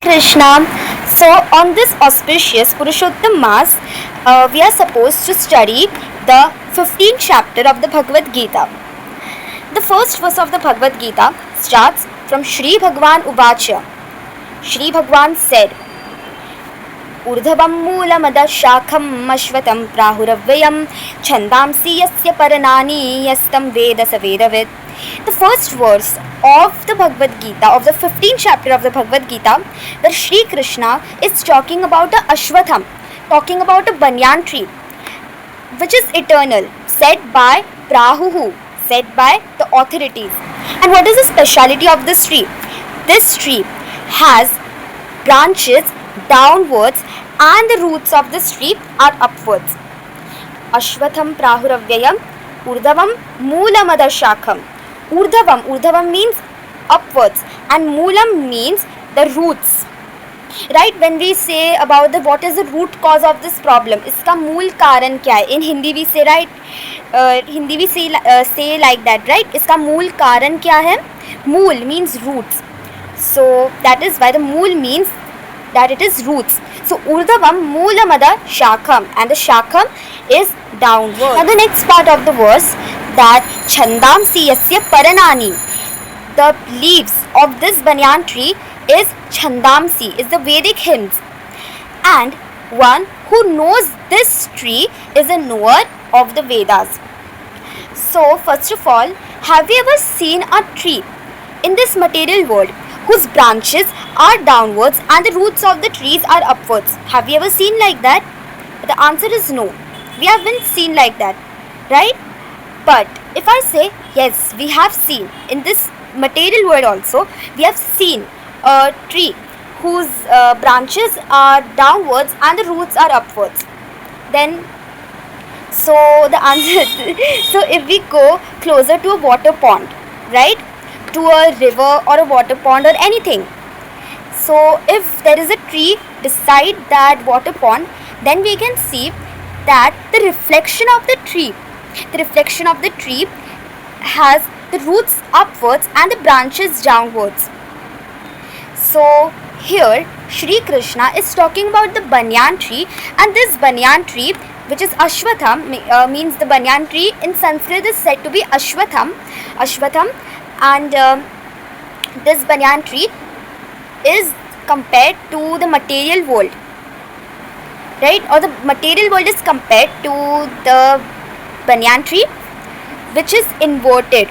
Krishna. So, on this auspicious Purushottam Mas, we are supposed to study the 15th chapter of the Bhagavad Gita. The first verse of the Bhagavad Gita starts from Shri Bhagwan Uvacha. Shri Bhagwan said, Urdhavam Moolamada Shakham Ashvatam Prahuravayam Chandamsi Yasya Paranani Yastam Veda Savedavid. The first verse of the Bhagavad Gita, of the 15th chapter of the Bhagavad Gita, where Shri Krishna is talking about the Ashwatham, talking about a banyan tree, which is eternal, said by Prahuhu, said by the authorities. And what is the speciality of this tree? This tree has branches downwards and the roots of this tree are upwards. Ashwatham Prahuravyayam Urdhavam Moolamada Shakham. Urdhavam means upwards and Moolam means the roots. Right, when we say about the what is the root cause of this problem, इसका मूल कारण क्या है? In Hindi we say, right, Hindi we say like that, right? इसका मूल कारण क्या है? Mool means roots. So that is why the mool means that it is roots. So Urdhavam Moolamada Shakham, and the Shakham is downward. Now the next part of the verse, that Chandamsi Yasya Paranani, the leaves of this banyan tree is Chandamsi, is the Vedic hymns, and one who knows this tree is a knower of the Vedas. So first of all, have you ever seen a tree in this material world whose branches are downwards and the roots of the trees are upwards? Have you ever seen like that? The answer is no. We haven't seen like that, right? But if I say yes, we have seen in this material world also, we have seen a tree whose branches are downwards and the roots are upwards. Then, so the answer, so if we go closer to a water pond, right, to a river or a water pond or anything, so if there is a tree beside that water pond, then we can see that the reflection of the tree has the roots upwards and the branches downwards. So here Shri Krishna is talking about the banyan tree, and this banyan tree, which is Ashwatham, means the banyan tree in Sanskrit is said to be Ashwatham, and this banyan tree is compared to the material world, right? Or the material world is compared to the banyan tree, which is inverted.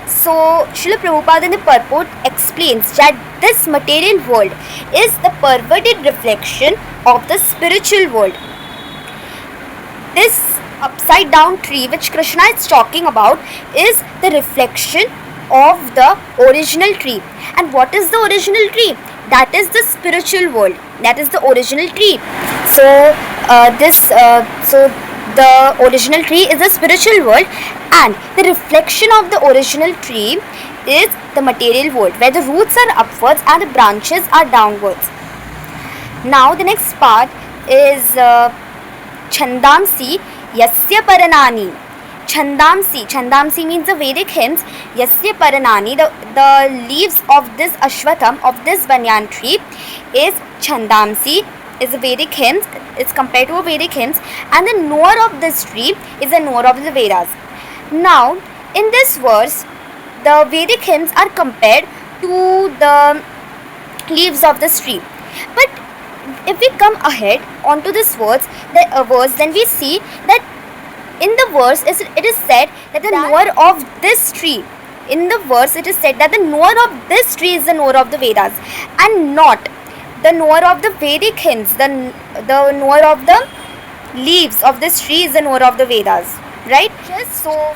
So Srila Prabhupada in the purport explains that this material world is the perverted reflection of the spiritual world. This upside down tree which Krishna is talking about is the reflection of the original tree. And what is the original tree? That is the spiritual world. That is the original tree. So the original tree is the spiritual world, and the reflection of the original tree is the material world, where the roots are upwards and the branches are downwards. Now the next part is Chandamsi Yasya Paranani. Chandamsi means the Vedic hymns. Yasya Paranani, the leaves of this Ashwatham, of this banyan tree, is Chandamsi, is a Vedic hymns. It's compared to a Vedic hymns, and the knower of this tree is a knower of the Vedas. Now in this verse, the Vedic hymns are compared to the leaves of this tree. But if we come ahead onto this verse, then we see that in the verse it is said that the knower of this tree, in the verse it is said that the knower of this tree is the knower of the Vedas, and not the knower of the Vedic hymns. The knower of the leaves of this tree is the knower of the Vedas, right? Just so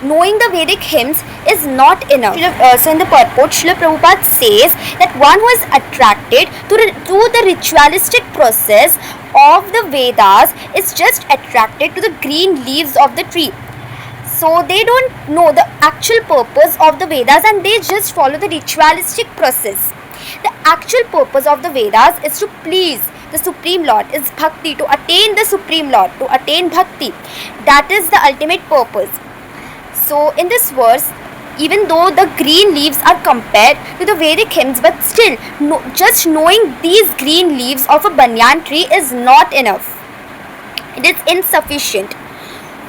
knowing the Vedic hymns is not enough. So in the purport, Srila Prabhupada says that one who is attracted to the ritualistic process of the Vedas is just attracted to the green leaves of the tree. So they don't know the actual purpose of the Vedas, and they just follow the ritualistic process. The actual purpose of the Vedas is to please the Supreme Lord, is bhakti, to attain the Supreme Lord, to attain bhakti. That is the ultimate purpose. So in this verse, even though the green leaves are compared to the Vedic hymns, but still, just knowing these green leaves of a banyan tree is not enough. It is insufficient.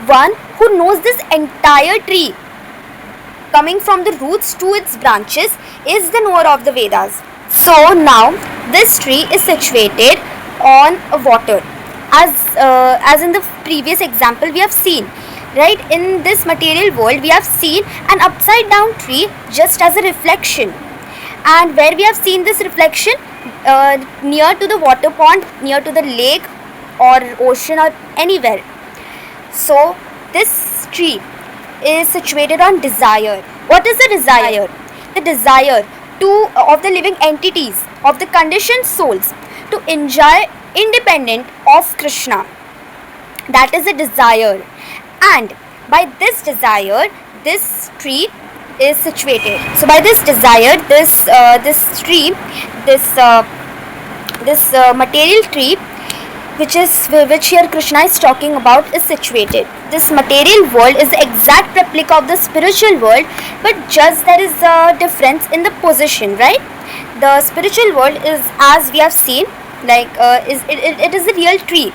One who knows this entire tree, coming from the roots to its branches, is the knower of the Vedas. So now this tree is situated on a water, as in the previous example we have seen. Right, in this material world we have seen an upside down tree just as a reflection, and where we have seen this reflection, near to the water pond, near to the lake or ocean or anywhere. So this tree is situated on desire. What is the desire? The desire of the living entities, of the conditioned souls, to enjoy independent of Krishna. That is a desire, and by this desire this tree is situated. So by this desire, this tree, this material tree, which here Krishna is talking about, is situated. This material world is the exact replica of the spiritual world, but just there is a difference in the position, right? The spiritual world is, as we have seen, like it is a real tree,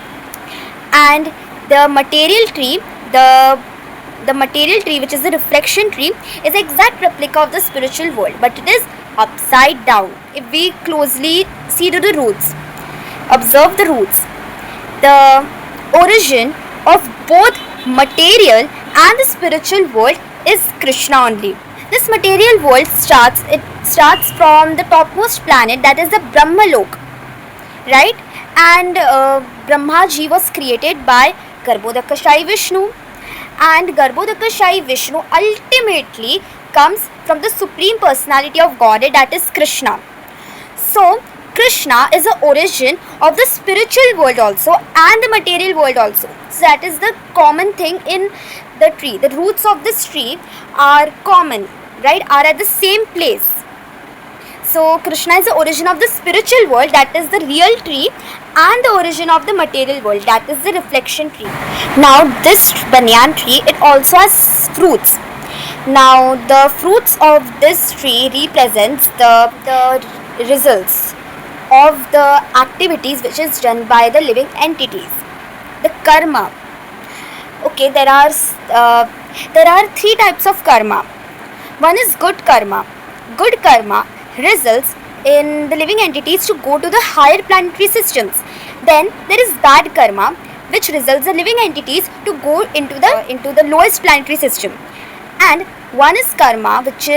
and the material tree, the material tree, which is the reflection tree, is the exact replica of the spiritual world, but it is upside down. If we closely see to the roots, observe the roots, the origin of both material and the spiritual world is Krishna only. This material world starts from the topmost planet, that is the Brahmalok, right? And Brahmaji was created by Garbhodakashayi Vishnu, and Garbhodakashayi Vishnu ultimately comes from the Supreme Personality of Godhead, that is Krishna. So Krishna is the origin of the spiritual world also and the material world also. So that is the common thing in the tree. The roots of this tree are common, right? Are at the same place. So Krishna is the origin of the spiritual world, that is the real tree, and the origin of the material world, that is the reflection tree. Now this banyan tree, it also has fruits. Now the fruits of this tree represents the results of the activities which is done by the living entities, the karma. Okay, there are three types of karma. One is good karma. Good karma results in the living entities to go to the higher planetary systems. Then there is bad karma, which results the living entities to go into the lowest planetary system. And one is karma, which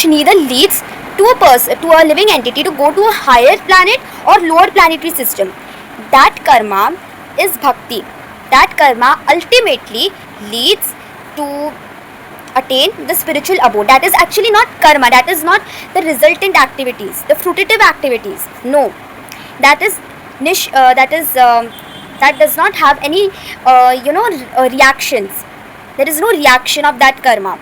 neither leads to a living entity to go to a higher planet or lower planetary system. That karma is bhakti. That karma ultimately leads to attain the spiritual abode. That is actually not karma. That is not the resultant activities, the fruitive activities. No, that does not have any reactions. There is no reaction of that karma.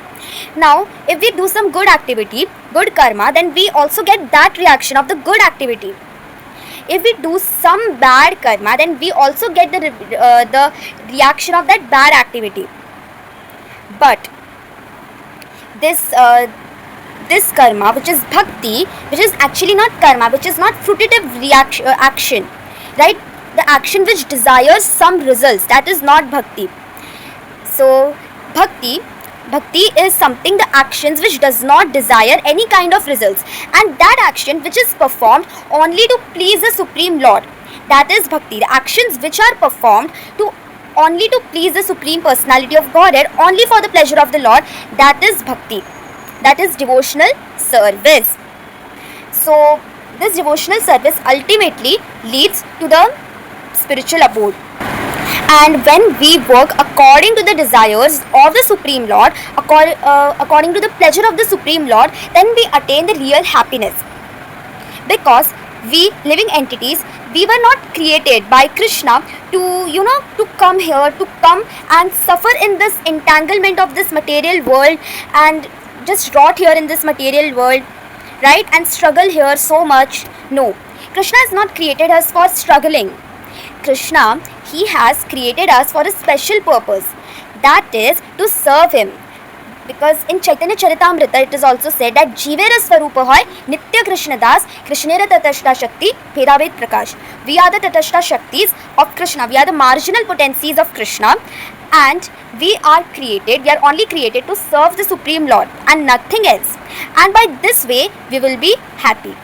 Now, if we do some good activity, good karma, then we also get that reaction of the good activity. If we do some bad karma, then we also get the reaction of that bad activity. But this karma, which is bhakti, which is actually not karma, which is not fruitive action, right? The action which desires some results, that is not bhakti. So bhakti is something, the actions which does not desire any kind of results, and that action which is performed only to please the Supreme Lord, that is bhakti. The actions which are performed only to please the Supreme Personality of Godhead, only for the pleasure of the Lord, that is bhakti. That is devotional service. So this devotional service ultimately leads to the spiritual abode. And when we work according to the desires of the Supreme Lord, according to the pleasure of the Supreme Lord, then we attain the real happiness. Because we living entities, we were not created by Krishna to come here, to come and suffer in this entanglement of this material world and just rot here in this material world, right? And struggle here so much. No, Krishna has not created us for struggling. Krishna, he has created us for a special purpose. that is to serve him. Because in Chaitanya Charitamrita it is also said that Jivera Swarupa hoy Nitya Krishna Das, Krishnera Tatashta Shakti, Bhedavet Prakash. We are the Tatashta Shaktis of Krishna. We are the marginal potencies of Krishna, and we are only created to serve the Supreme Lord and nothing else. And by this way we will be happy.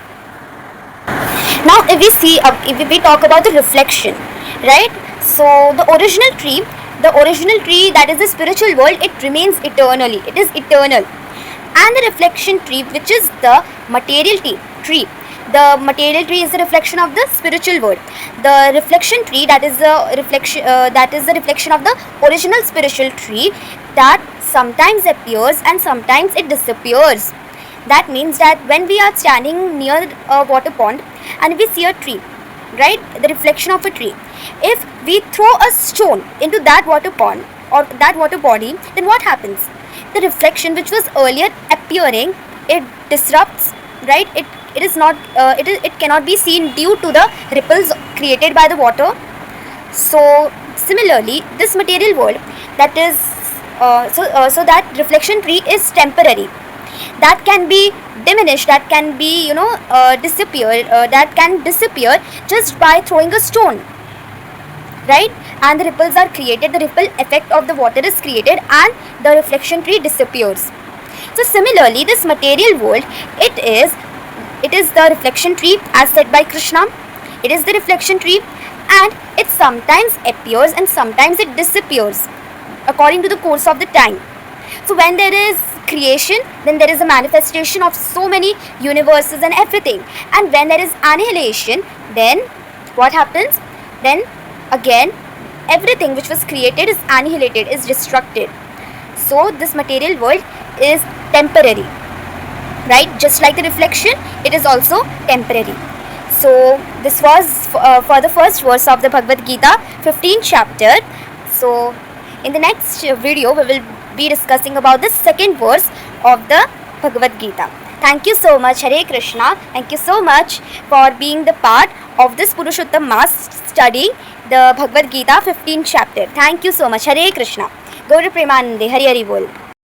Now if we talk about the reflection, right? So the original tree, that is the spiritual world, it remains eternally. It is eternal. And the reflection tree, which is the material tree. The material tree is the reflection of the spiritual world. The reflection tree, that is the reflection of the original spiritual tree, that sometimes appears and sometimes it disappears. That means that when we are standing near a water pond and we see a tree, right, the reflection of a tree, if we throw a stone into that water pond or that water body, then what happens? The reflection which was earlier appearing, it disrupts, right? It cannot be seen due to the ripples created by the water. So similarly, this material world, that is so that reflection tree is temporary. That can be diminished, that can be that can disappear just by throwing a stone, right? And the ripples are created, the ripple effect of the water is created, and the reflection tree disappears. So similarly, this material world, it is the reflection tree as said by Krishna. It is the reflection tree, and it sometimes appears and sometimes it disappears according to the course of the time. So when there is creation, then there is a manifestation of so many universes and everything. And when there is annihilation, then what happens? Then again everything which was created is annihilated, is destructed. So this material world is temporary, right? Just like the reflection, it is also temporary. So this was for the first verse of the Bhagavad Gita, 15th chapter. So in the next video we will be discussing about the second verse of the Bhagavad Gita. Thank you so much. Hare Krishna. Thank you so much for being the part of this Purushottam Mass studying the Bhagavad Gita 15th chapter. Thank you so much. Hare Krishna. Gaura Premanande. Hari Hari Bol.